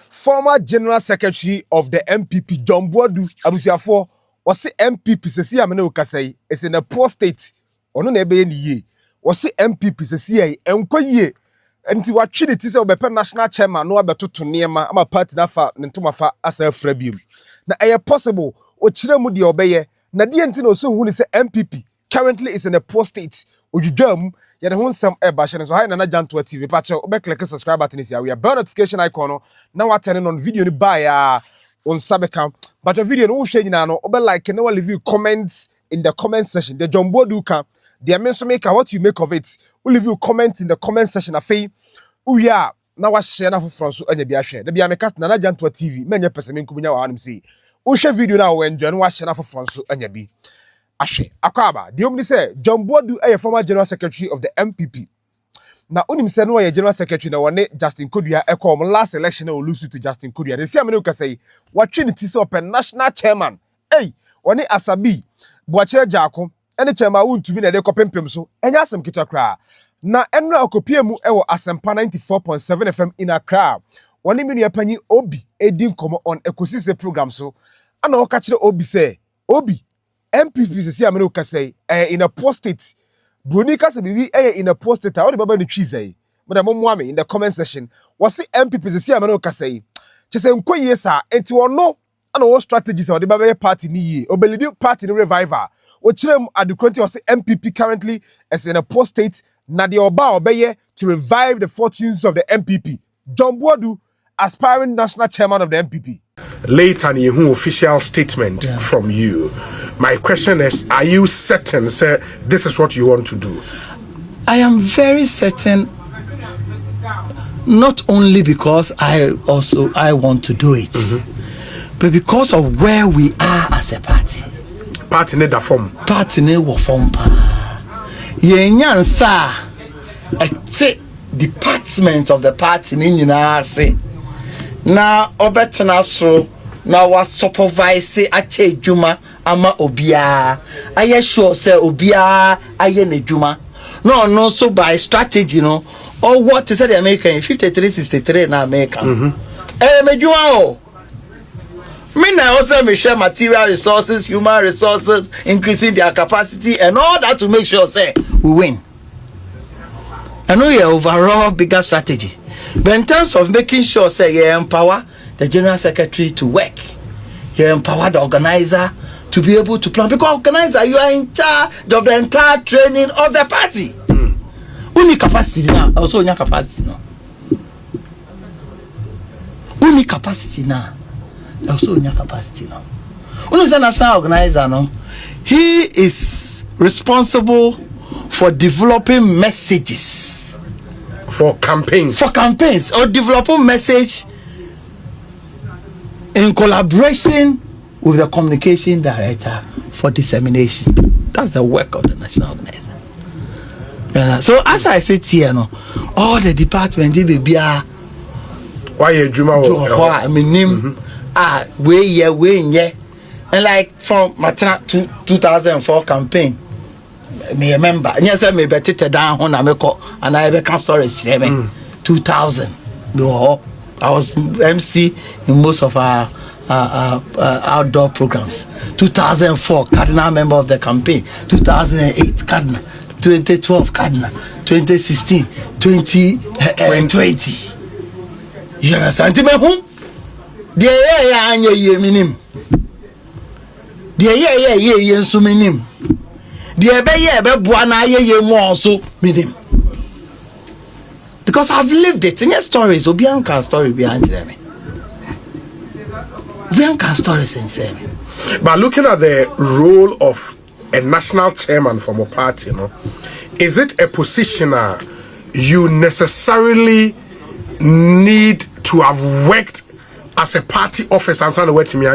former General Secretary of the NPP, John Boadu, Abusiafo, was the NPP, Sesi Amene Okasai, is in a poor state, or no nebe ye. Was the NPP, Sesi, and Koye, and to what Trinity of the national chairman, no abeto to Niema, I'm a party nafa, Nentumafa, as a frebium. Now, a possible, or Chiramudi obeye, Nadiantino, so who is the NPP, currently is in a poor state. You jam, you don't some air bashing. So, I na jam to a TV patch. Click subscribe button is here. We have bell notification icon. Now, I turn on video ni buy on Sabecam. But a video no share now. Obe like no leave you comments in the comment section. The John Boadu can. The amensor maker, what you make of it. We'll leave you comment in the comment section. Afi, yeah. Now I share na for France. Anya be share. The be amecast na jam to a TV. Many person min kubunya wa anim say. We share video now when John wa share na for France. Anya be. Ashe, Akwaba, the only say John Boadu a former General Secretary of the NPP. Now, unim say no a General Secretary na one Justin Kodua ekom last election will lose to Justin Kodua. They say amene ka say what Trinity so open national chairman. Hey, one Asabi, Boache Jako, any chairman won to be na de kopempem so. Enya asem kitwa kra. Na enra okopie mu ewo Asempa 94.7 FM in Accra. One minu yapanyi Obi edin komo on ecosystem program so. Ana o ka kire Obi say, Obi NPP Sesi Amene Okasai in a poor state. Bronika se bibi in a poor state. How the baba ni cheese But I'm in the comment section. Was the NPP Sesi Amene Okasai? She say unko yesa enti ono ana what strategies or the baba party ni ye. Obelidu party ni revival. O chirem at the country of the NPP currently is in a poor state. Na the oba obeye to revive the fortunes of the NPP. John Boadu, aspiring national chairman of the NPP. Later, an official statement from you. My question is, are you certain, sir, this is what you want to do? I am very certain, not only because I want to do it, but because of where we are as a party. Party need a form. Party need a form. Yenyansa, a department of the party ni na say. Na obetena so na wa supervise ache djuma ama obia aye sure say obia aye ne djuma no so by strategy no or what is the American 5363 na America me djuma o me na also me share material resources, human resources, increasing their capacity and all that to make sure say we win. I know your overall bigger strategy. But in terms of making sure, say, you empower the General Secretary to work, you empower the organizer to be able to plan. Because organizer, you are in charge of the entire training of the party. We need capacity now. Also, need capacity now. We need capacity now. Also, need capacity now. When is a national organizer now? He is responsible for developing messages. For campaigns or developing message in collaboration with the communication director for dissemination. That's the work of the national organizer. So as I said here, no, all the departments they be why you Juma I mean we and like from Matana 2004 campaign. Me remember, yes, I may bet it down on America and I become storage 2000. I was MC in most of our outdoor programs. 2004, Cardinal member of the campaign. 2008, Cardinal. 2012, Cardinal. 2016, 2020. You understand me? Minim. Minim. Because I've lived it in your stories. Obianka story behind me. Obianka stories in me. But looking at the role of a national chairman from a party, is it a position you necessarily need to have worked as a party officer and send away to me?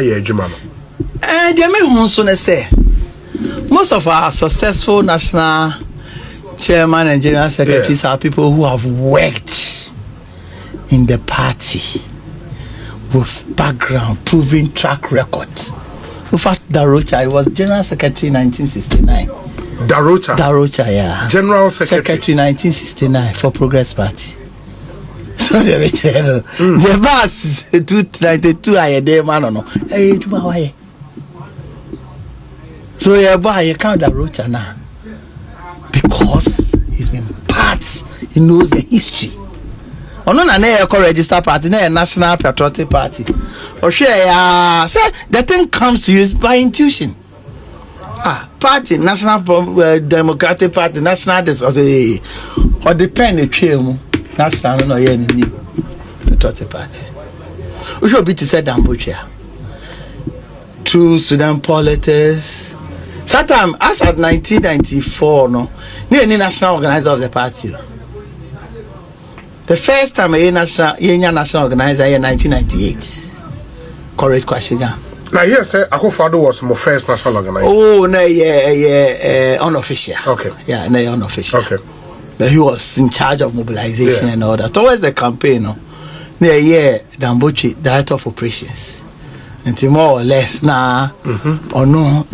Most of our successful national chairman and general secretaries are people who have worked in the party with background, proven track record. In fact, Darocha, I was general secretary in 1969. Darocha, yeah. General secretary 1969 for Progress Party. So the bus 292 I day man no. Hey, why? So you buy you count the road now because he's been part. He knows the history. Oh no, na register party, na National Patriotic Party. Or share say the thing comes to you is by intuition. Party, National Democratic Party, National this or depend the trail National no yen new Patriotic Party. We should be to say Dambucha. True student politics. Sometime as at 1994, no, any national organizer of the party. The first time a national organizer in 1998. Correct question. Now here say Akufo-Addo was my first national organizer. Oh no, yeah, unofficial. Okay. Yeah, no, unofficial. Okay. But he was in charge of mobilization and all that. Towards the campaign, no, Dambuchi, director of operations. And more or less or no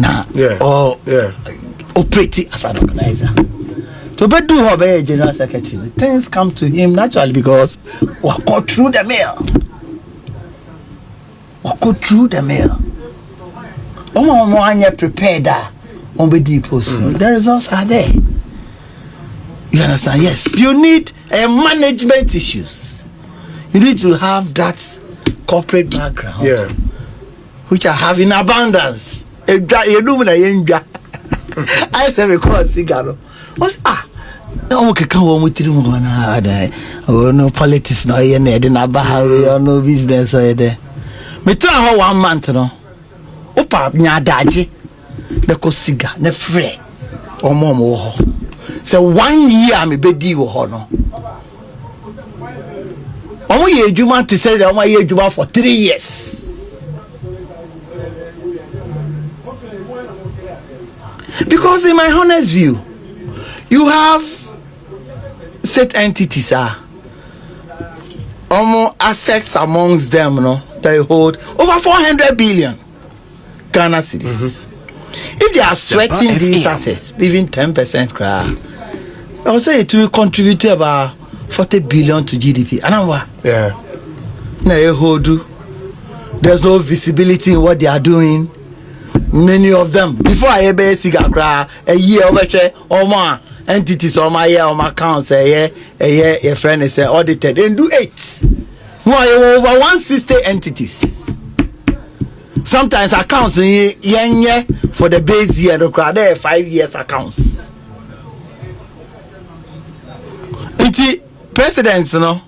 or operating as an organizer. To do her general secretary, things come to him naturally because we go through the mail. Prepared on the depots. The results are there. You understand? Yes. You need management issues. You need to have that corporate background. Yeah. Which I have in abundance. I say because cigar. No politics no no business me try 1 month no opa nya daje the ko cigar ne free omo ho say 1 year me bedi wo ho no omo ye adwuma to say omo ye adwuma for 3 years. Because in my honest view, you have state entities assets amongst them, they hold over 400 billion Ghana cedis. If they are sweating these assets, even 10% cry, I would say it will contribute to about 40 billion to GDP. Yeah. There's no visibility in what they are doing. Many of them before I ever see a year over or more entities on my year on my accounts a friend is audited and do 8 more over 160 entities. Sometimes accounts for the base year the crowd 5 years accounts. Presidents no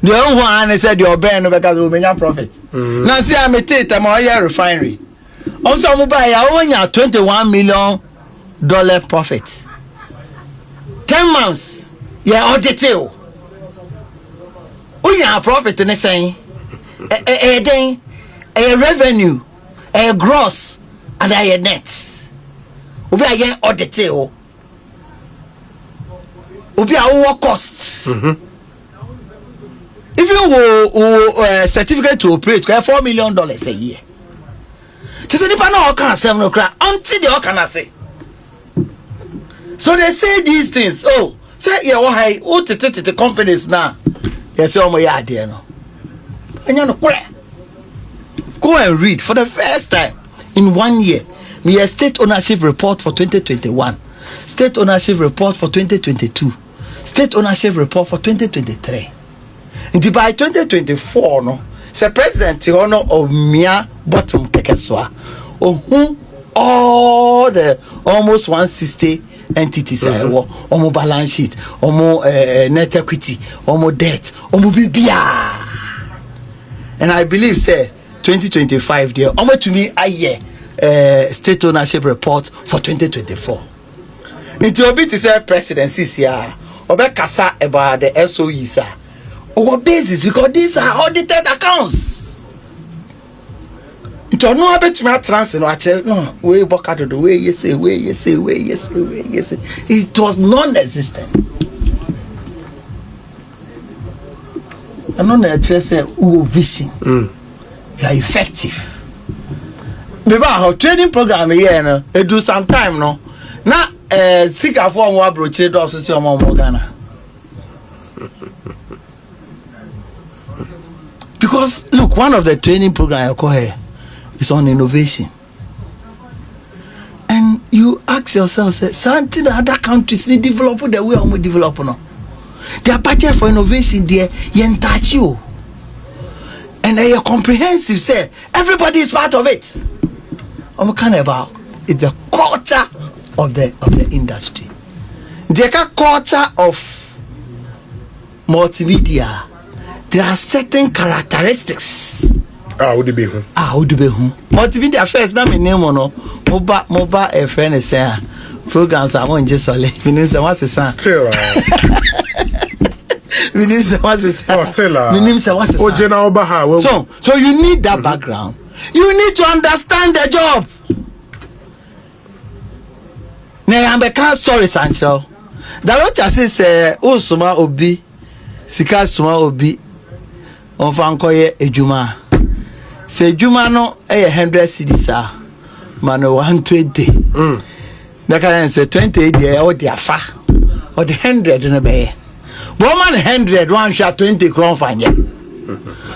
the only one said your burn because we make profit. Now see I'm a refinery. Also I'm buy $21 million profit. 10 months. Yeah, audited. We have profit in the saying a revenue, a gross, and a net. We are audited. We are costs. If you will certificate to operate, $4 million a year. Just any panel can say no cry until they all can say. So they say these things. Oh, say yeah, what the companies now? Yes, oh my yard there no. And you know, go and read for the first time in 1 year. Me a state ownership report for 2021, state ownership report for 2022, state ownership report for 2023. And by 2024, no, say President Tihono of Mia Bottom Pekeswa, whom all the almost 160 entities omo balance sheet, omo net equity, omo debt, omo bibia. And I believe say 2025 there, omo to me a year state ownership report for 2024. Nti obi to say presidency here, obe kasa about the SOEs our basis because these are audited accounts. It no bet to me transfer no we work out the way yes. It was non-existent. I'm not a say vision. You are effective. Maybe our training program here it do some time no. Now seek a form of broche do so see Ghana. Because look, one of the training programs I call here is on innovation. And you ask yourself, say, something other countries need develop the way we develop now. Their budget for innovation there, you touch you. And they are comprehensive, say everybody is part of it. I'm kind about it's the culture of the industry. The culture of multimedia. There are certain characteristics. Would it be who? Multimedia first, na me name no. Moba a friend is saying programs I want just only. Meaning what's the sound? Still. Meaning what's the sound? Still. Meaning what's the sound? So you need that background. You need to understand the job. Now I'm a story Sancho. The Rocha says Suma Obi Sika Suma Obi on Fankoye Ejuma. Say Juma no 100 cedis mano 120. That can say 28 there or the afa or the 100 in a bay. 100 one shot 20 crown fine.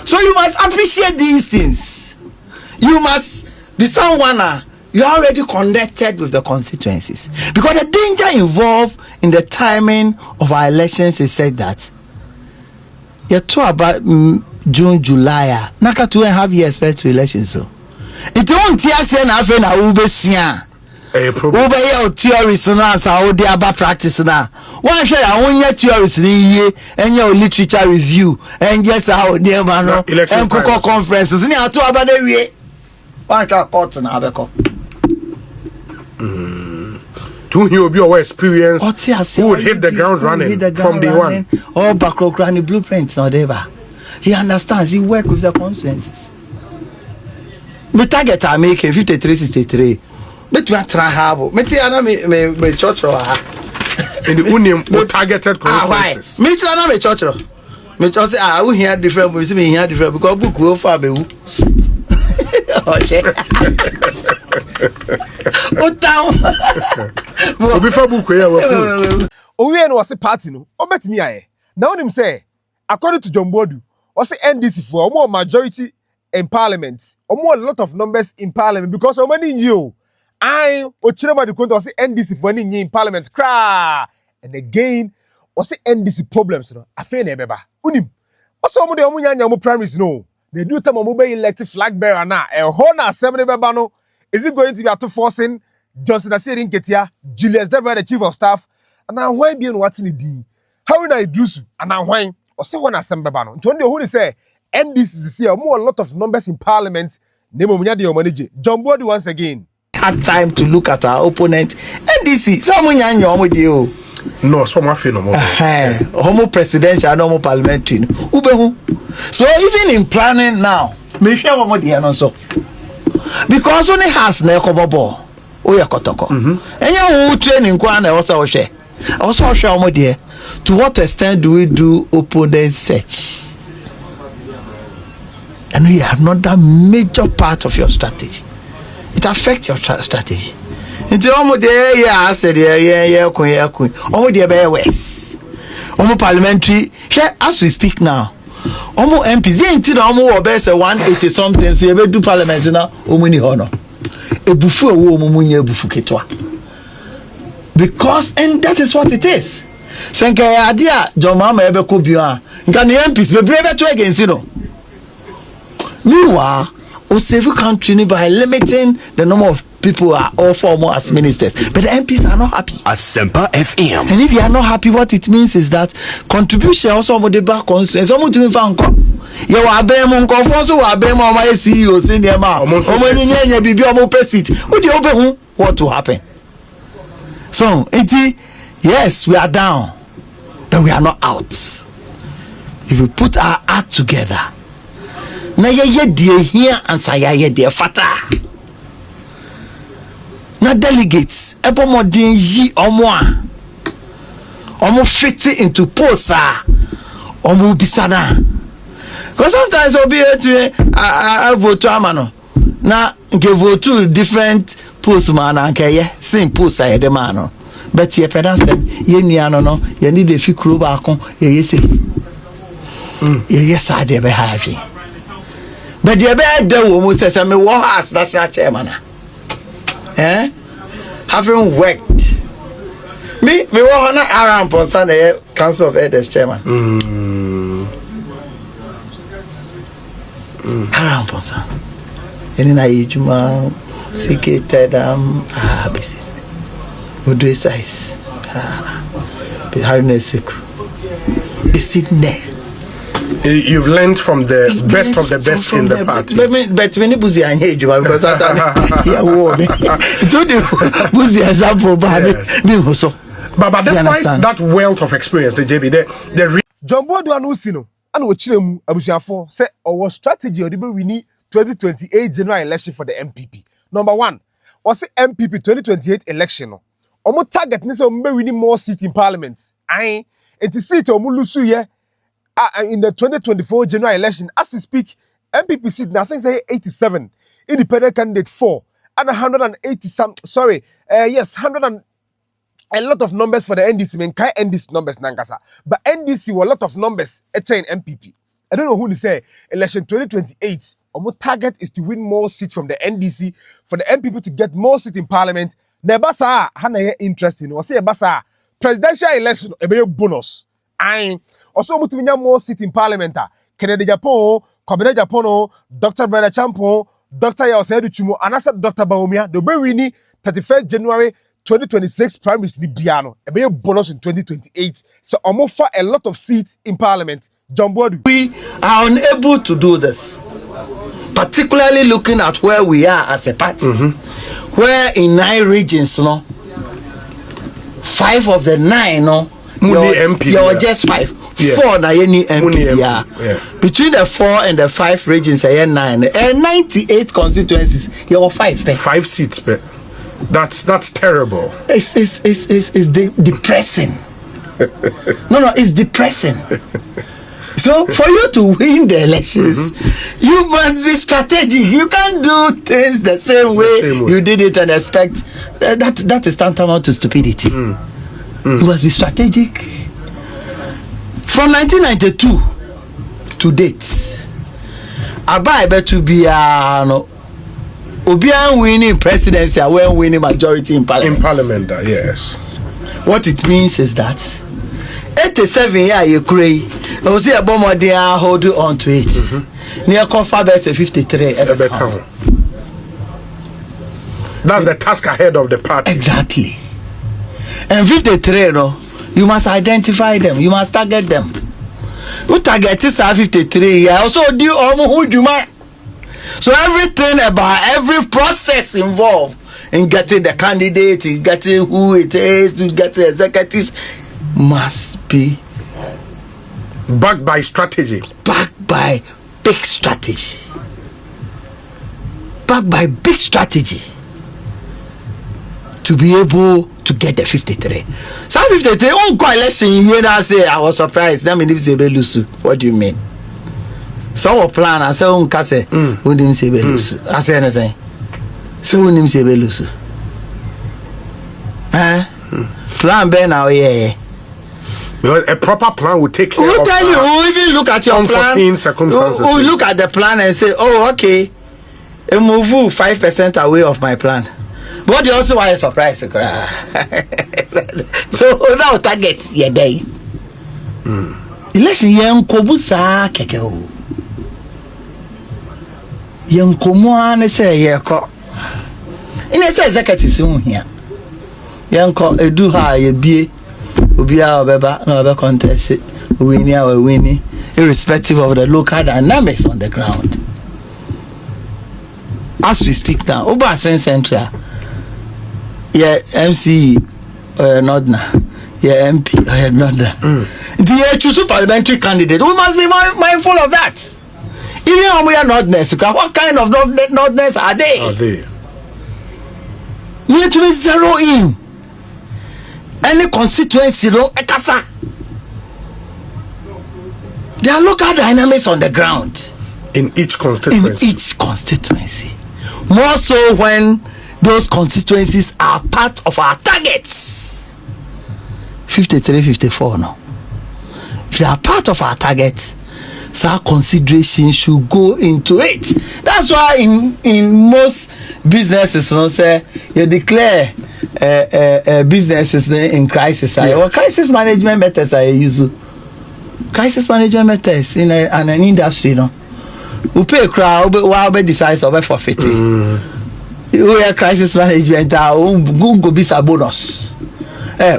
So you must appreciate these things. You must be someone you are already connected with the constituencies, because the danger involved in the timing of our elections is said that you're talking about June, July. Naka 2.5 years first to elections. So it won't tear say na fe na ubesia. Ube your theories na sa odi aba practice na. One share ya theories ni ye and your literature review and yes how dey man no and cook conferences ni atu aba dey wie. One share court na abeko. To you be your experience who would hit the ground running from day one. All background blueprints or whatever. He understands, he works with the consensus. My target I make 53-63. But we are trying hard. Me church in the union targeted consensus. Me trying me church. Me just say we hear different. We see me hear different because book will far be. Okay. Before book here. Owie no was a party no. Obetimi aye. Now him say according to John Boadu, was the NDC for more majority in parliament, or more a lot of numbers in parliament because of many you. I ochirema the was the NDC for any in parliament. Cra and again was the NDC problems no. Afen ebeba. Unim. Also mo de omo nyanya mo primaries no. They do time mo be elected flag bearer na. E ho na assembly beba no. Is it going to be to forcing Johnson Asiri Nketia, Julius Deborah, the chief of staff, and now why be on what's in the D? How will I do so? And now why? Or say one assembly bano. To who say NDC here more a lot of numbers in parliament. Name of your manager. John Boadu once again. Had time to look at our opponent. NDC, someone yan with you. No, so my no more. Homo presidential, no parliamentary. So even in planning now, me share one more the so. Because only has na ekobobo o ye kotoko enya wo training kwa na also share omo there. To what extent do we do opponent search? And we are not that major part of your strategy. It affects your strategy. Until omo there yeah said yeah kun omo there be west omo parliamentary here as we speak now. Omo MPs until omo obe say 180 something so you be do parliament na omo ni hono ebufu owo omo munye ebufu ketwa, because and that is what it is. Senke adia jomama ebe ko bio nka ne MPs be brave to against no. Meanwhile we save country by limiting the number of people are all former as ministers, but the MPs are not happy. Asempa FM. And if you are not happy, what it means is that contribution also with the back constituency. Some to me fan ko. You are being mon conference. You are being my CEO. Say the ma. Omo bibi omo president. What do you open? What will happen? So yes, we are down, but we are not out. If we put our act together, na ye die here and say ye die fata. Na delegates ebomodin yi omo fit into posts omo bisana, because sometimes obi I vote to amano na nke vote to different posts man anke same posts I the man, but ye pedasem ye nuano no ye need the fikro ba kon ye say ye yes ade be hafi But the bad day woman says, I mean, what has national chairman? Having worked. Me want to around for Sunday Council of Elders chairman. Around for Sunday. And then I juma sikated ABC. Would size. The hardness. Be sitting there. You've learned from the best of the best in the party. But when you busy and hate you, because I thought, to the busy example, me also. But despite that wealth of experience, the JB, the John Boadu anusino, and we chilemu abusiafo say our strategy or the we need 2028 general election for the MPP. Number 1, was the MPP 2028 election. Omo target ni say we need more seats in parliament. Aye, it is seat omo lusu ye. In the 2024 general election, as we speak, MPP seat, I think say 87, independent candidate 4, and 180 some. Sorry, yes, 100 and a lot of numbers for the NDC. I mean, kai NDC numbers nangasa, but NDC were a lot of numbers. It's in MPP. I don't know who to say. Election 2028. Our target is to win more seats from the NDC for the MPP to get more seats in parliament. Nebasa hana interesting. We say basa presidential election a be bonus. And also we to more seats in parliament. Kennedy Japan, Kwabena Japan, Dr. Brenda Champo, Dr. Yaosedu Chumo, and I said Dr. Baumia. The way we need 31st January 2026 primaries ni biano. A be bonus in 2028. So I'm offer a lot of seats in parliament. John Boadu. We are unable to do this, particularly looking at where we are as a party. Where in 9 regions, 5 of the 9, you're just 5. 4 na any MP. Yeah. Between the 4 and the 5 regions, 9 and 98 constituencies, you're 5. 5 seats, but that's terrible. It's depressing. No, it's depressing. So for you to win the elections, you must be strategic. You can't do things the same way you did it and expect that is tantamount to stupidity. You must be strategic. From 1992 to date, Abba to be Obian winning presidency and when winning majority in parliament. In parliament, yes. What it means is that 87 years you cray. I will see a bomb there hold on to it. Near Confabes 53 count. That's the task ahead of the party. Exactly. And 53, you must identify them. You must target them. You target is 53. You also do almost who. So everything about every process involved in getting the candidate, in getting who it is, to get the executives, must be backed by strategy. Backed by big strategy. Backed by big strategy to be able to get the 53. So 53, on coalition, you know, say I was surprised. That means Lusu. What do you mean? So a plan, I say on Kase, who didn't say Belusu. I say anything. So who didn't say Belusu? Plan B now, yeah. Because a proper plan will take care we'll of tell you, we'll even look at your plan. Circumstances. We'll look at the plan and say, oh, okay, a move 5% away of my plan. But you also are surprised. So now target your day. Election young Kobusa Kekeo. Young Komuan say, yeah, in a executive soon here. Young Edu ha ye be. Ubia Beba, no other contest, winning or winning, irrespective of the local dynamics on the ground. As we speak now, Oba Central, MC Nodna, MP Nodna. The choose parliamentary candidate. We must be mindful of that. Even when we are nodness, what kind of nodness are they? We have to be zero in. Any constituency, ekasa. There are local dynamics on the ground. In each constituency. More so when those constituencies are part of our targets. 53, 54 now. If they are part of our targets, so consideration should go into it. That's why in most businesses, you know, say you declare businesses in crisis. Or crisis management methods are used. Crisis management methods in an industry, you know. We pay a crowd, but we decide over forfeiting. We have crisis management. Go be a bonus.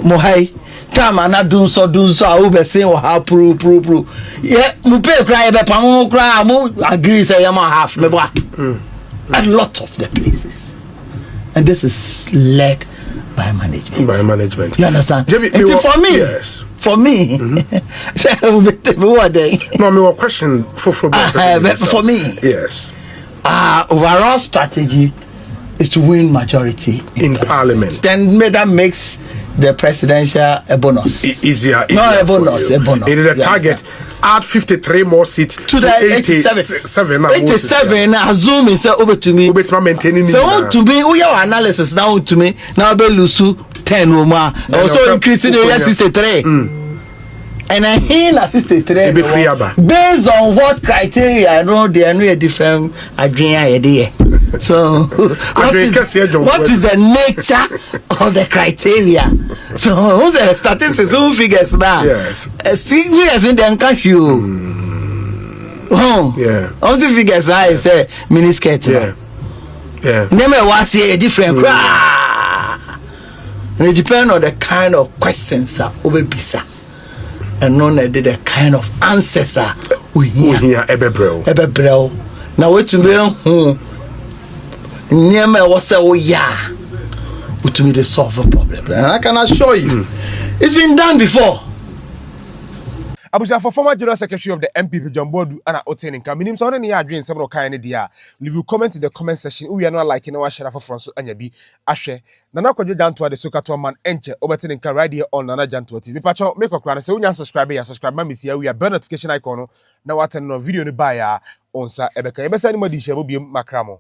Mohai. Time and not do so. I will be saying or how prove. Yeah, we pay a cry, but I agree. Say I'm half. A lot of the places, and this is led by management. By management. You understand? For me, yes. For me, what they? No, me question for me, yes. Overall strategy is to win majority in parliament. Then that makes the presidential a bonus. Easier. No, a bonus. It is a target. Add 53 more seats to the 87. 87. Assume is over to me. Maintaining. So to me, we have analysis now to me. Now be lose 10 or more. Also increasing the 63. And I hear 63. Based on what criteria? I know they are different. Idea. So what is the nature of the criteria? So who's the statistics? Who figures now? Yes. Figures in the country. Oh yeah. Also figures now is a miniskirt. Yeah. Name was here different. It depends on the kind of questions over bisa. And none did the kind of answers we hear. Ebebrel. Now what to me? Nyama was say oh yeah, to me they solve a problem, and I can assure you, it's been done before. Abuja for former General Secretary of the NPP Boadu and Otenin Kaminim so any adwin several kind of dia. Leave you comment in the comment section. We are not liking our share for France and yabi ashe. Nana kwaje down to the Sokato man enche Obetenin ka right here on Nana Janto TV. Pacho make a crown say unya subscribe here we are bell notification icon. Now attend no video ni buy on sa ebeka. Ebesa ni mo di share bi makramo.